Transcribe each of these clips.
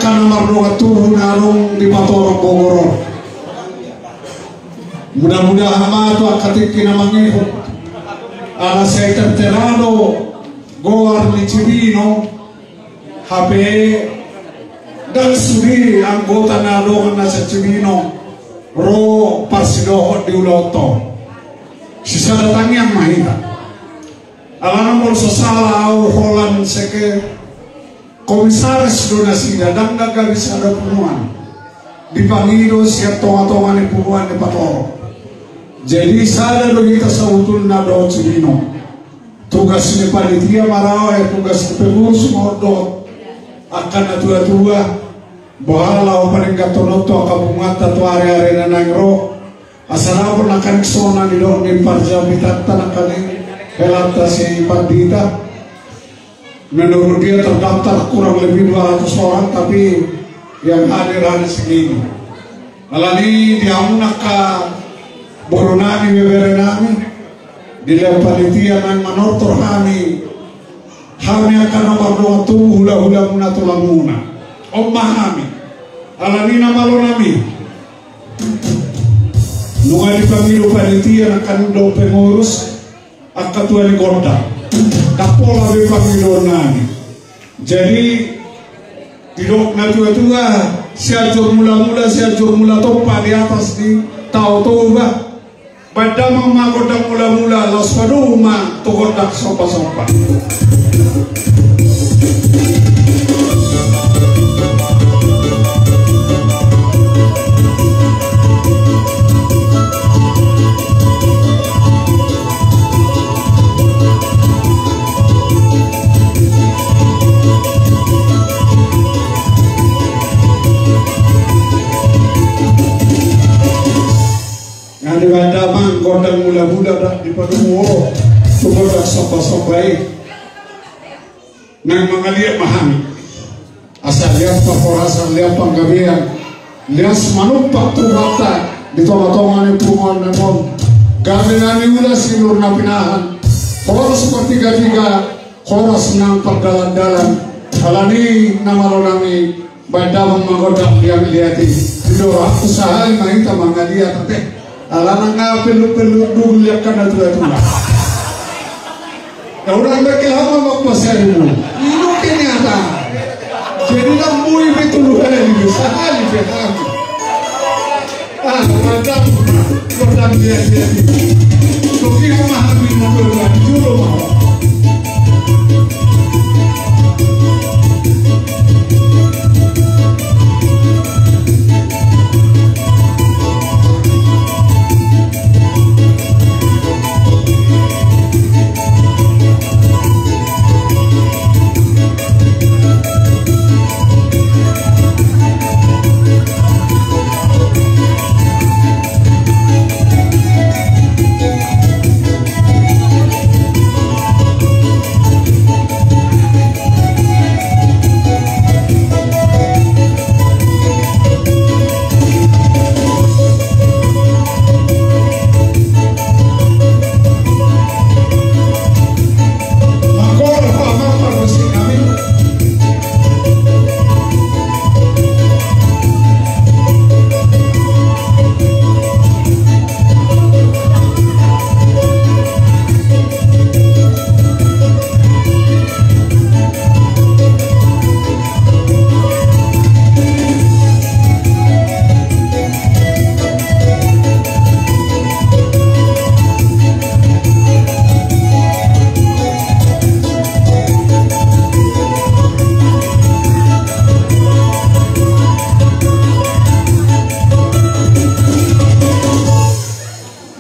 akan nomor 2 narung di Batorong Bogor. Mudah-mudahan matu akatik kinamangihut ala saya terano goar di Cibino HP dan suri anggota nalongan nasa Cibino ro parsidohot di Uloto sisa datang yang mahita ala nomor sosala au holan seke komisaris donasi dan gagal bisa ada punuan dipanggil siap tonga-tonga ni punuan di Patoro. Jadi sada begitu sautul na do Cibino tugas ni panitia marawa tugas pengurus modot akan atua-tua bahala paling gatonoto akabungata tu are-are na nangro asalapun akan sona di dong ni parjamitan tanakaning helata si pandita. Menurut dia terdaftar kurang lebih 200 orang, tapi yang hadir hanya segini. Alani diamunak ka boronami beberenami di panitia nang manortor kami akan nomor 2 hula-hula muna tulang muna omah kami alani nama lo nami nunga di pemilu panitia akan do pengurus akatua di kota kapola di pemilu nani jadi tidak natua-tua siajur mula-mula siajur mula topa di atas di tahu-tahu bah pada mama kodang mula-mula los paduma tu kodak sopa-sopa di Bandamang kodang mula-mula dah di Padumo tu kodak sopa-sopai nang mangaliat mahami asal lihat paporasan lihat panggabian lihat manumpak tu mata di tonga-tonga ni punguan namon gabian ni ulah silur na pinahan koros seperti tiga koros nang pagdalan-dalan alani nama nami Bandamang manggodak yang lihati tidor usaha mahita mangaliat teh alana nga pelu-pelu dulu lihat kan atulah ya orang berkelama magpasari mo ino kenyata jadi lambuy betuluhan ini sahali behami madam kodang lihat toki memahami mobilnya juro mau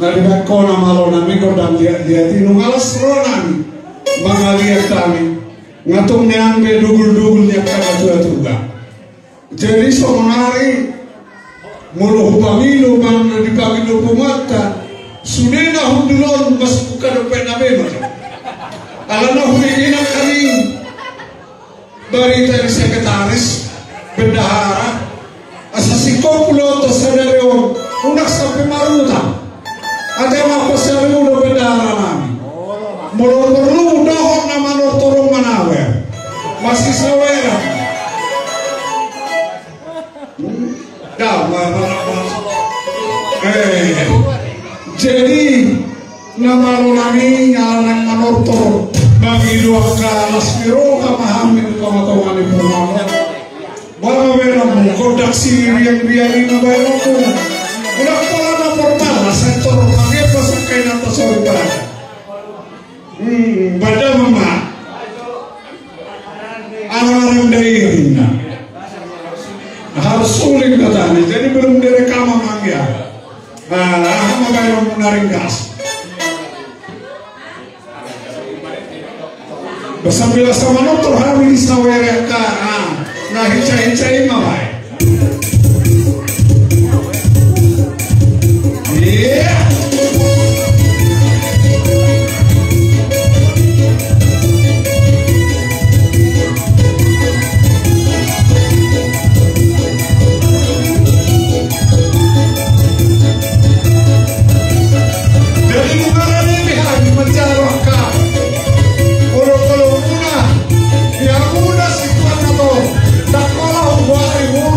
naribat ko na malo namin ko dan lihat tinungalas ro namin mga lihat kami ngatung niang be dugul-dugul lihat kagatuga jadi sonari mulu pamilu man di pamilu pumata sunena hundulon mas bukan pena bema alana humikina kami barita sekretaris bendahara asasiko pulo to sadareo unak sampai maruta ada yang pasal udah bendahara nami mulai perlu dohon nama nortorong manawe masih sawera kami nyalang manortor bagi dua kalas biro kamahamin kamatawan ibu mama bawa benamu kodak siriang biari nabayroku udah pola na portal sektor panggil pasakai nata sorba pada mama orang-orang daerahnya harus sulit katanya jadi belum direkam mangga magayon na rin gas basta bila sa manotor hamis na were ka na hichay-hichay mamay yeah. Yang muda si tuan atau tak malah buat ibu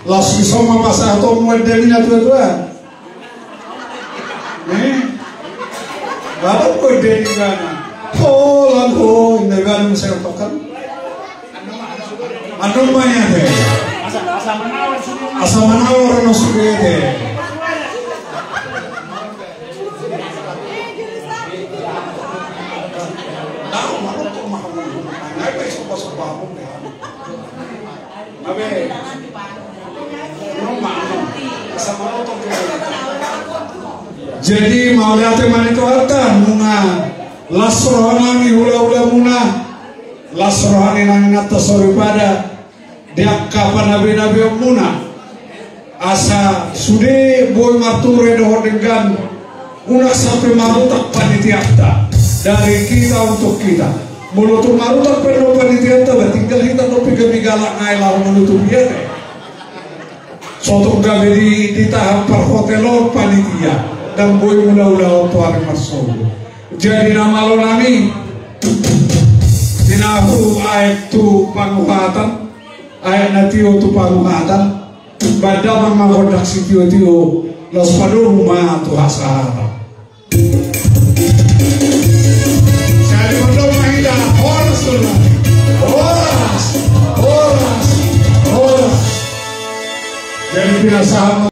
Las isoma pasa atau muedenya dua-dua. Bapak muedeni gana. Oh, lalu ini gana saya tokan. Anu banyak deh. Asa manawar no suge deh. Jadi mau lihat teman itu harta muna lasrohani hula-hula muna lasrohani nang natasori pada dia kapan nabi-nabi muna asa sude boy mature doh dengan muna sampai marutak panitia dari kita untuk kita menutup marutak penuh panitia tinggal kita nopi galak ngai lalu menutup dia deh soto gawe di tahap perhotelor panitia dan boy mula-mula tuan masuk. Jadi nama lo nami dinahu ayat tu panguhatan ayat natio tu panguhatan pada mengakodak si tio los padu rumah tu hasara. Jadi untuk mahida horas dulu horas. Jadi biasa